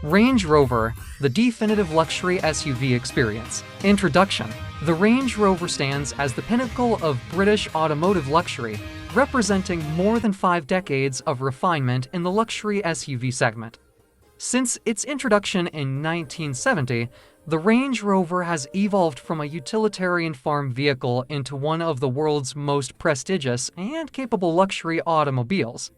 Range Rover, the definitive luxury SUV experience. Introduction. The Range Rover stands as the pinnacle of British automotive luxury, representing more than 5 decades of refinement in the luxury SUV segment. Since its introduction in 1970, the Range Rover has evolved from a utilitarian farm vehicle into one of the world's most prestigious and capable luxury automobiles.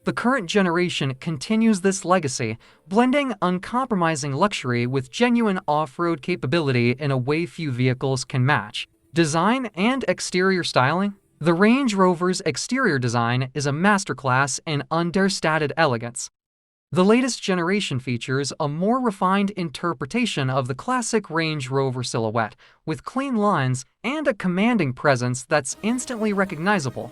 The current generation continues this legacy, blending uncompromising luxury with genuine off-road capability in a way few vehicles can match. Design and exterior styling. The Range Rover's exterior design is a masterclass in understated elegance. The latest generation features a more refined interpretation of the classic Range Rover silhouette, with clean lines and a commanding presence that's instantly recognizable.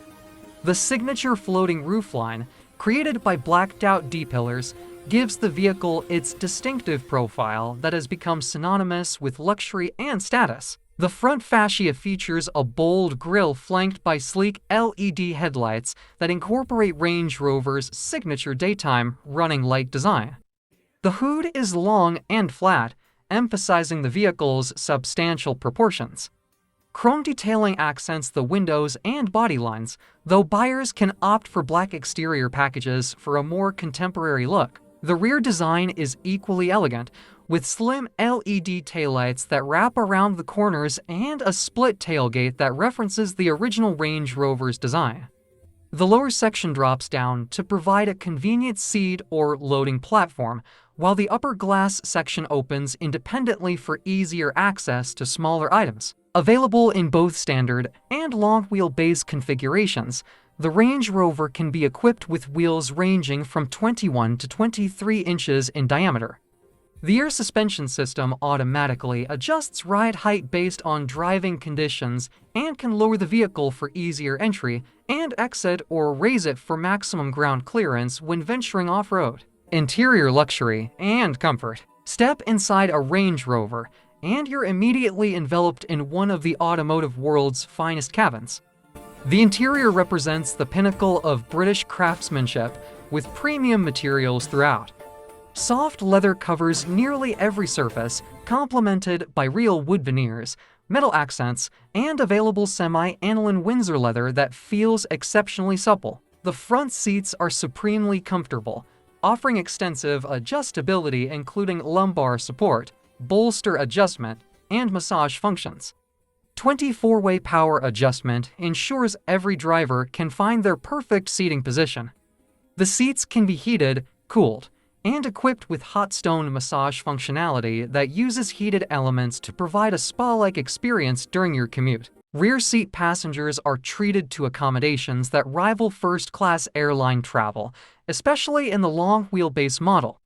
The signature floating roofline, created by blacked-out D-pillars, gives the vehicle its distinctive profile that has become synonymous with luxury and status. The front fascia features a bold grille flanked by sleek LED headlights that incorporate Range Rover's signature daytime running light design. The hood is long and flat, emphasizing the vehicle's substantial proportions. Chrome detailing accents the windows and body lines, though buyers can opt for black exterior packages for a more contemporary look. The rear design is equally elegant, with slim LED taillights that wrap around the corners and a split tailgate that references the original Range Rover's design. The lower section drops down to provide a convenient seat or loading platform, while the upper glass section opens independently for easier access to smaller items. Available in both standard and long wheelbase configurations, the Range Rover can be equipped with wheels ranging from 21 to 23 inches in diameter. The air suspension system automatically adjusts ride height based on driving conditions and can lower the vehicle for easier entry and exit or raise it for maximum ground clearance when venturing off-road. Interior luxury and comfort. Step inside a Range Rover, and you're immediately enveloped in one of the automotive world's finest cabins. The interior represents the pinnacle of British craftsmanship, with premium materials throughout. Soft leather covers nearly every surface, complemented by real wood veneers, metal accents, and available semi-aniline Windsor leather that feels exceptionally supple. The front seats are supremely comfortable, offering extensive adjustability including lumbar support, bolster adjustment, and massage functions. 24-way power adjustment ensures every driver can find their perfect seating position. The seats can be heated, cooled, and equipped with hot stone massage functionality that uses heated elements to provide a spa-like experience during your commute. Rear seat passengers are treated to accommodations that rival first-class airline travel, especially in the long wheelbase model.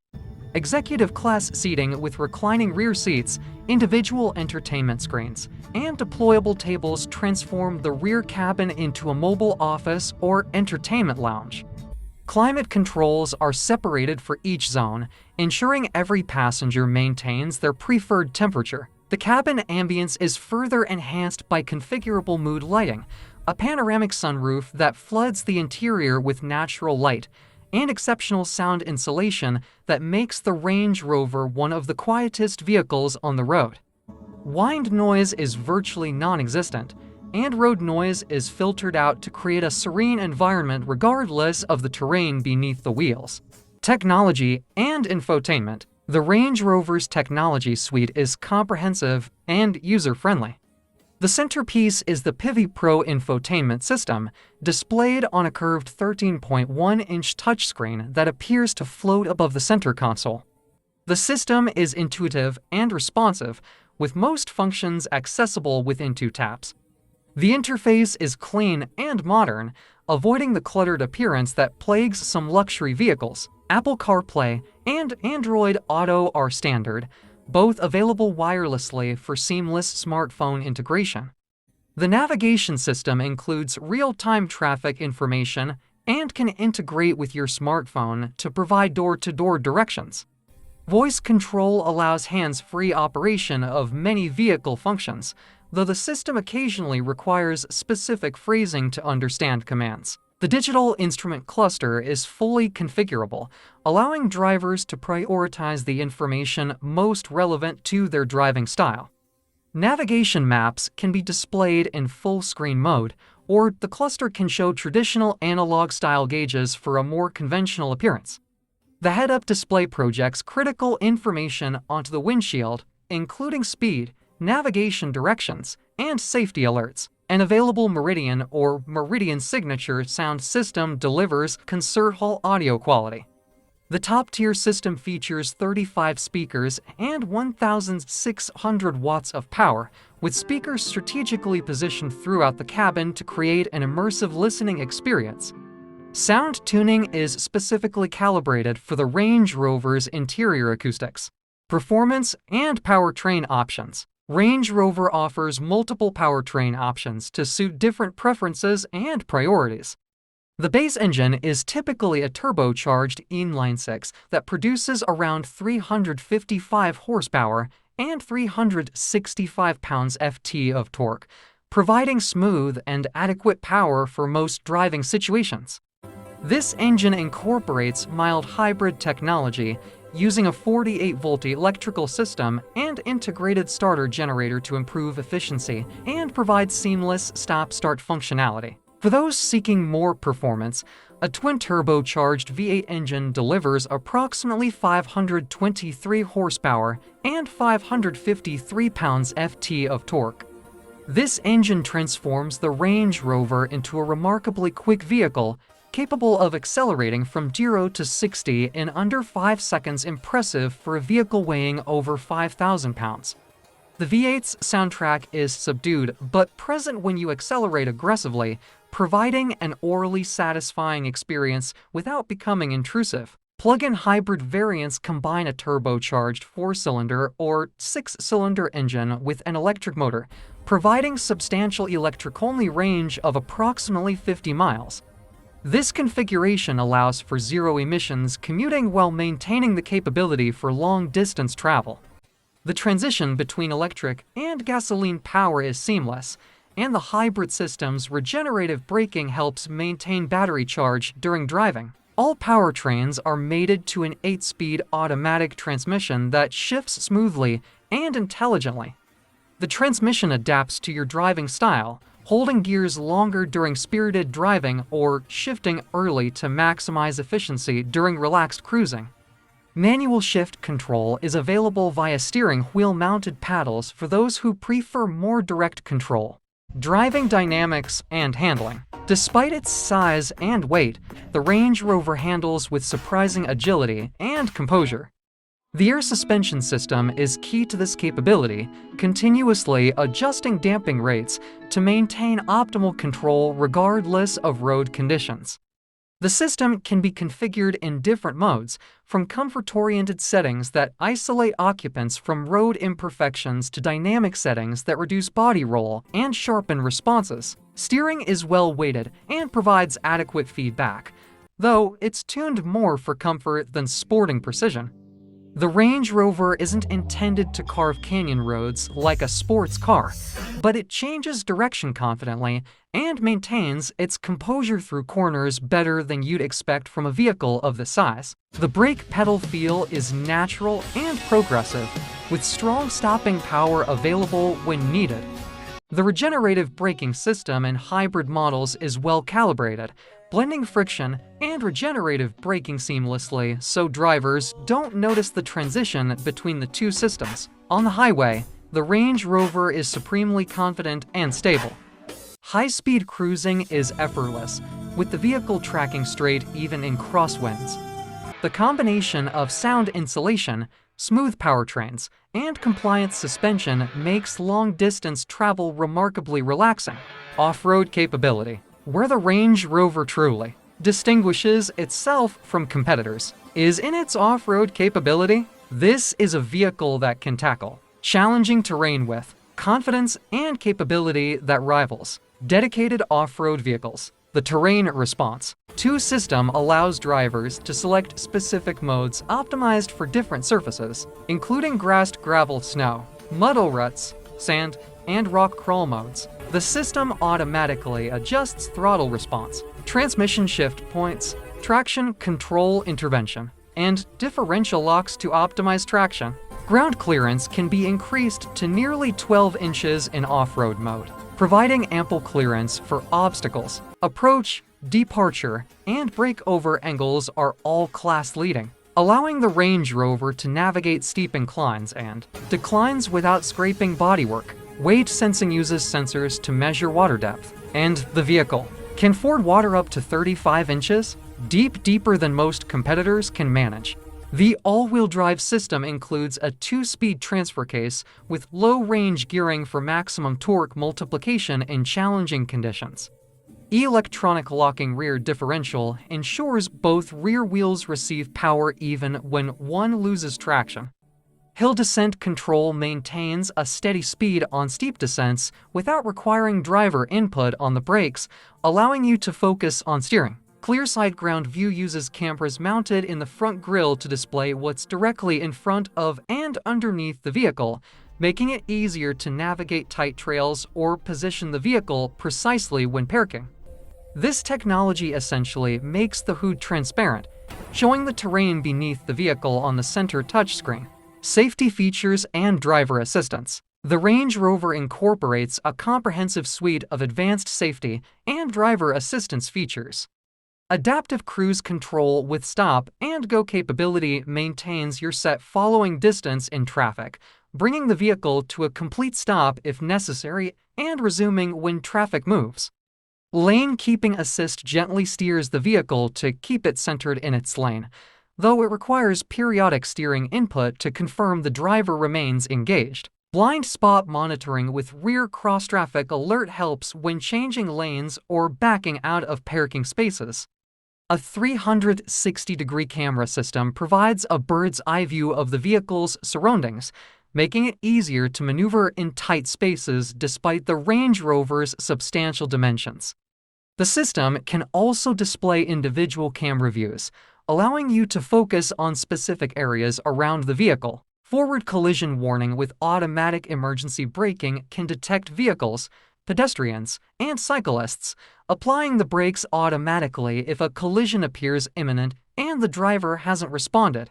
Executive class seating with reclining rear seats, individual entertainment screens, and deployable tables transform the rear cabin into a mobile office or entertainment lounge. Climate controls are separated for each zone, ensuring every passenger maintains their preferred temperature. The cabin ambience is further enhanced by configurable mood lighting, a panoramic sunroof that floods the interior with natural light, and exceptional sound insulation that makes the Range Rover one of the quietest vehicles on the road. Wind noise is virtually non-existent, and road noise is filtered out to create a serene environment regardless of the terrain beneath the wheels. Technology and infotainment. The Range Rover's technology suite is comprehensive and user-friendly. The centerpiece is the Pivi Pro infotainment system, displayed on a curved 13.1-inch touchscreen that appears to float above the center console. The system is intuitive and responsive, with most functions accessible within 2 taps. The interface is clean and modern, avoiding the cluttered appearance that plagues some luxury vehicles. Apple CarPlay and Android Auto are standard, both available wirelessly for seamless smartphone integration. The navigation system includes real-time traffic information and can integrate with your smartphone to provide door-to-door directions. Voice control allows hands-free operation of many vehicle functions, though the system occasionally requires specific phrasing to understand commands. The digital instrument cluster is fully configurable, allowing drivers to prioritize the information most relevant to their driving style. Navigation maps can be displayed in full-screen mode, or the cluster can show traditional analog-style gauges for a more conventional appearance. The head-up display projects critical information onto the windshield, including speed, navigation directions, and safety alerts. An available Meridian or Meridian Signature sound system delivers concert hall audio quality. The top-tier system features 35 speakers and 1,600 watts of power, with speakers strategically positioned throughout the cabin to create an immersive listening experience. Sound tuning is specifically calibrated for the Range Rover's interior acoustics, performance, and powertrain options. Range Rover offers multiple powertrain options to suit different preferences and priorities. The base engine is typically a turbocharged inline-six that produces around 355 horsepower and 365 pounds-ft of torque, providing smooth and adequate power for most driving situations. This engine incorporates mild hybrid technology, using a 48-volt electrical system and integrated starter generator to improve efficiency and provide seamless stop-start functionality. For those seeking more performance, a twin-turbocharged V8 engine delivers approximately 523 horsepower and 553 pounds-ft of torque. This engine transforms the Range Rover into a remarkably quick vehicle, capable of accelerating from 0 to 60 in under 5 seconds, impressive for a vehicle weighing over 5,000 pounds. The V8's soundtrack is subdued but present when you accelerate aggressively, providing an orally satisfying experience without becoming intrusive. Plug-in hybrid variants combine a turbocharged 4-cylinder or 6-cylinder engine with an electric motor, providing substantial electric-only range of approximately 50 miles. This configuration allows for zero emissions commuting while maintaining the capability for long-distance travel. The transition between electric and gasoline power is seamless, and the hybrid system's regenerative braking helps maintain battery charge during driving. All powertrains are mated to an 8-speed automatic transmission that shifts smoothly and intelligently. The transmission adapts to your driving style, holding gears longer during spirited driving or shifting early to maximize efficiency during relaxed cruising. Manual shift control is available via steering wheel-mounted paddles for those who prefer more direct control. Driving dynamics and handling. Despite its size and weight, the Range Rover handles with surprising agility and composure. The air suspension system is key to this capability, continuously adjusting damping rates to maintain optimal control regardless of road conditions. The system can be configured in different modes, from comfort-oriented settings that isolate occupants from road imperfections to dynamic settings that reduce body roll and sharpen responses. Steering is well-weighted and provides adequate feedback, though it's tuned more for comfort than sporting precision. The Range Rover isn't intended to carve canyon roads like a sports car, but it changes direction confidently and maintains its composure through corners better than you'd expect from a vehicle of this size. The brake pedal feel is natural and progressive, with strong stopping power available when needed. The regenerative braking system in hybrid models is well calibrated, blending friction and regenerative braking seamlessly so drivers don't notice the transition between the two systems. On the highway, the Range Rover is supremely confident and stable. High-speed cruising is effortless, with the vehicle tracking straight even in crosswinds. The combination of sound insulation, smooth powertrains, and compliant suspension makes long-distance travel remarkably relaxing. Off-road capability. Where the Range Rover truly distinguishes itself from competitors is in its off-road capability. This is a vehicle that can tackle challenging terrain with confidence and capability that rivals dedicated off-road vehicles. The terrain response system allows drivers to select specific modes optimized for different surfaces, including grass, gravel, snow, muddle ruts, sand, and rock crawl modes. The system automatically adjusts throttle response, transmission shift points, traction control intervention, and differential locks to optimize traction. Ground clearance can be increased to nearly 12 inches in off-road mode, providing ample clearance for obstacles. Approach, departure, and breakover angles are all class-leading, allowing the Range Rover to navigate steep inclines and declines without scraping bodywork. Weight sensing uses sensors to measure water depth, and the vehicle can ford water up to 35 inches, deeper than most competitors can manage. The all-wheel drive system includes a 2-speed transfer case with low-range gearing for maximum torque multiplication in challenging conditions. Electronic locking rear differential ensures both rear wheels receive power even when one loses traction. Hill descent control maintains a steady speed on steep descents without requiring driver input on the brakes, allowing you to focus on steering. Clear side ground view uses cameras mounted in the front grille to display what's directly in front of and underneath the vehicle, making it easier to navigate tight trails or position the vehicle precisely when parking. This technology essentially makes the hood transparent, showing the terrain beneath the vehicle on the center touchscreen. Safety features and driver assistance. The Range Rover incorporates a comprehensive suite of advanced safety and driver assistance features. Adaptive cruise control with stop and go capability maintains your set following distance in traffic, bringing the vehicle to a complete stop if necessary and resuming when traffic moves. Lane keeping assist gently steers the vehicle to keep it centered in its lane, though it requires periodic steering input to confirm the driver remains engaged. Blind spot monitoring with rear cross-traffic alert helps when changing lanes or backing out of parking spaces. A 360-degree camera system provides a bird's-eye view of the vehicle's surroundings, making it easier to maneuver in tight spaces despite the Range Rover's substantial dimensions. The system can also display individual camera views, allowing you to focus on specific areas around the vehicle. Forward collision warning with automatic emergency braking can detect vehicles, pedestrians, and cyclists, applying the brakes automatically if a collision appears imminent and the driver hasn't responded.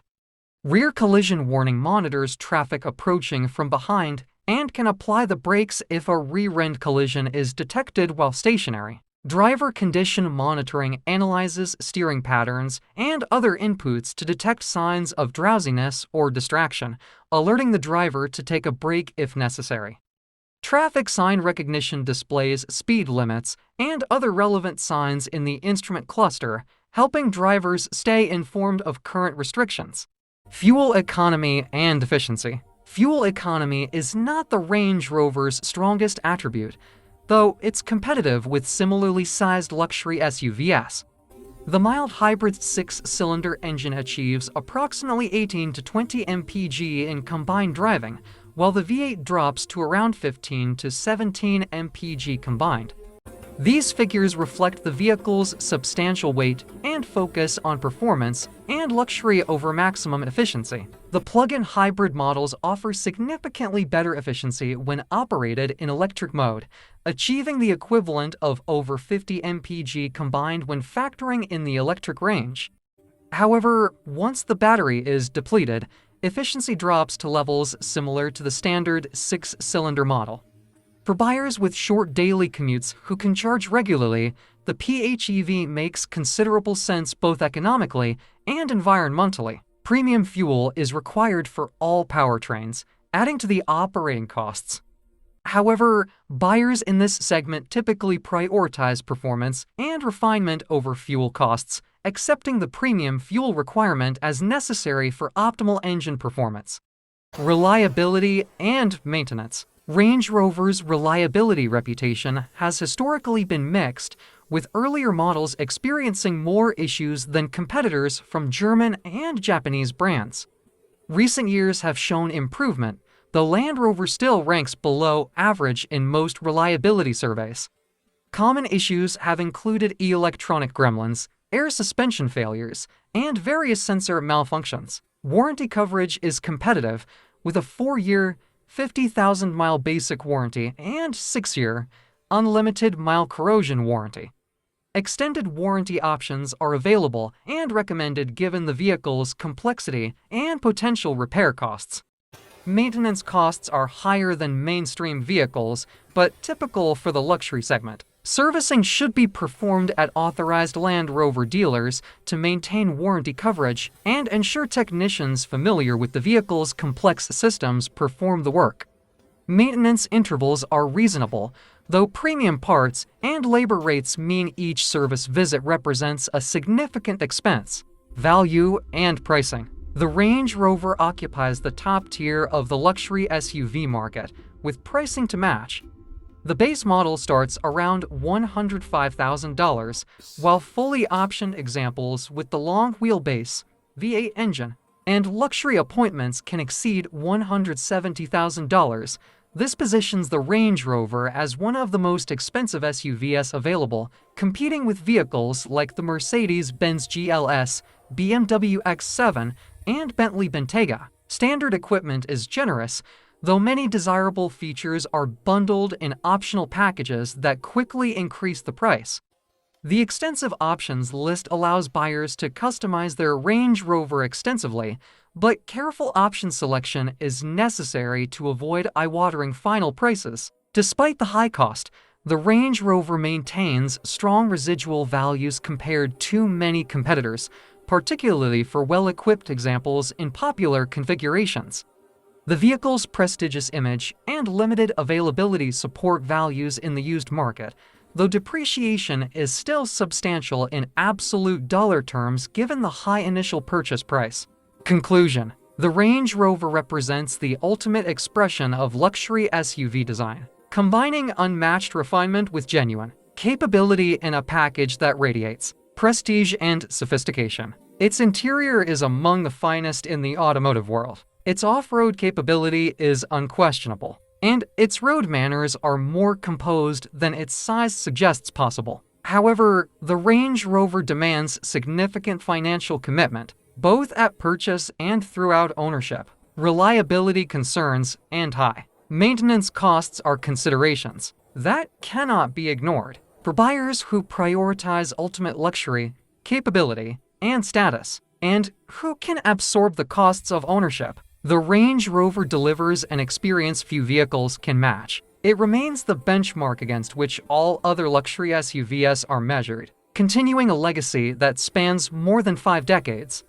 Rear collision warning monitors traffic approaching from behind and can apply the brakes if a rear-end collision is detected while stationary. Driver condition monitoring analyzes steering patterns and other inputs to detect signs of drowsiness or distraction, alerting the driver to take a break if necessary. Traffic sign recognition displays speed limits and other relevant signs in the instrument cluster, helping drivers stay informed of current restrictions. Fuel economy and efficiency. Fuel economy is not the Range Rover's strongest attribute, though it's competitive with similarly sized luxury SUVs. The mild hybrid 6-cylinder engine achieves approximately 18 to 20 mpg in combined driving, while the V8 drops to around 15 to 17 mpg combined. These figures reflect the vehicle's substantial weight and focus on performance and luxury over maximum efficiency. The plug-in hybrid models offer significantly better efficiency when operated in electric mode, achieving the equivalent of over 50 mpg combined when factoring in the electric range. However, once the battery is depleted, efficiency drops to levels similar to the standard 6-cylinder model. For buyers with short daily commutes who can charge regularly, the PHEV makes considerable sense both economically and environmentally. Premium fuel is required for all powertrains, adding to the operating costs. However, buyers in this segment typically prioritize performance and refinement over fuel costs, accepting the premium fuel requirement as necessary for optimal engine performance. Reliability and maintenance. Range Rover's reliability reputation has historically been mixed, with earlier models experiencing more issues than competitors from German and Japanese brands. Recent years have shown improvement, though Land Rover still ranks below average in most reliability surveys. Common issues have included electronic gremlins, air suspension failures, and various sensor malfunctions. Warranty coverage is competitive, with a 4-year, 50,000-mile basic warranty and 6-year, unlimited mile corrosion warranty. Extended warranty options are available and recommended given the vehicle's complexity and potential repair costs. Maintenance costs are higher than mainstream vehicles, but typical for the luxury segment. Servicing should be performed at authorized Land Rover dealers to maintain warranty coverage and ensure technicians familiar with the vehicle's complex systems perform the work. Maintenance intervals are reasonable, though premium parts and labor rates mean each service visit represents a significant expense, value, and pricing. The Range Rover occupies the top tier of the luxury SUV market, with pricing to match. The base model starts around $105,000, while fully optioned examples with the long wheelbase, V8 engine, and luxury appointments can exceed $170,000. This positions the Range Rover as one of the most expensive SUVs available, competing with vehicles like the Mercedes-Benz GLS, BMW X7, and Bentley Bentayga. Standard equipment is generous, though many desirable features are bundled in optional packages that quickly increase the price. The extensive options list allows buyers to customize their Range Rover extensively, but careful option selection is necessary to avoid eye-watering final prices. Despite the high cost, the Range Rover maintains strong residual values compared to many competitors, particularly for well-equipped examples in popular configurations. The vehicle's prestigious image and limited availability support values in the used market, though depreciation is still substantial in absolute dollar terms given the high initial purchase price. Conclusion: the Range Rover represents the ultimate expression of luxury SUV design, combining unmatched refinement with genuine capability in a package that radiates prestige and sophistication. Its interior is among the finest in the automotive world. Its off-road capability is unquestionable, and its road manners are more composed than its size suggests possible. However, the Range Rover demands significant financial commitment, both at purchase and throughout ownership. Reliability concerns and high maintenance costs are considerations that cannot be ignored. For buyers who prioritize ultimate luxury, capability, and status, and who can absorb the costs of ownership, the Range Rover delivers an experience few vehicles can match. It remains the benchmark against which all other luxury SUVs are measured, continuing a legacy that spans more than 5 decades.